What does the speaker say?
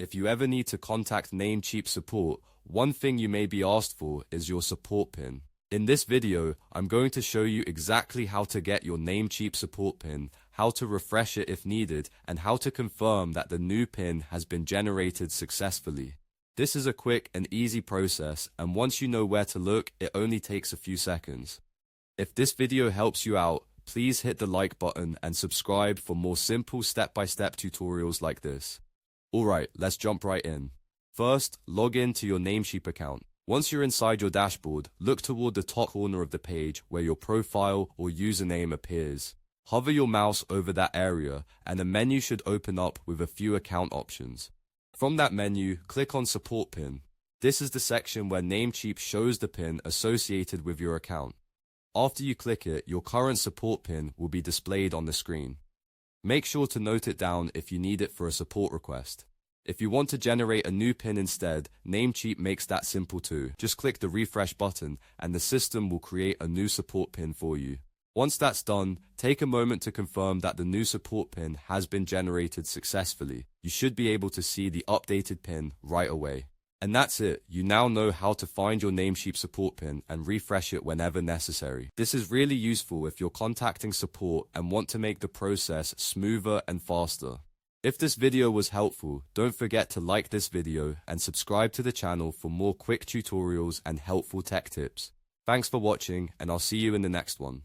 If you ever need to contact Namecheap Support, one thing you may be asked for is your support PIN. In this video, I'm going to show you exactly how to get your Namecheap Support PIN, how to refresh it if needed, and how to confirm that the new PIN has been generated successfully. This is a quick and easy process, and once you know where to look, it only takes a few seconds. If this video helps you out, please hit the like button and subscribe for more simple step-by-step tutorials like this. Alright, let's jump right in. First, log in to your Namecheap account. Once you're inside your dashboard, look toward the top corner of the page where your profile or username appears. Hover your mouse over that area and a menu should open up with a few account options. From that menu, click on Support PIN. This is the section where Namecheap shows the PIN associated with your account. After you click it, your current support PIN will be displayed on the screen. Make sure to note it down if you need it for a support request. If you want to generate a new PIN instead, Namecheap makes that simple too. Just click the refresh button and the system will create a new support PIN for you. Once that's done, take a moment to confirm that the new support PIN has been generated successfully. You should be able to see the updated PIN right away. And that's it. You now know how to find your Namecheap support PIN and refresh it whenever necessary. This is really useful if you're contacting support and want to make the process smoother and faster. If this video was helpful, don't forget to like this video and subscribe to the channel for more quick tutorials and helpful tech tips. Thanks for watching, and I'll see you in the next one.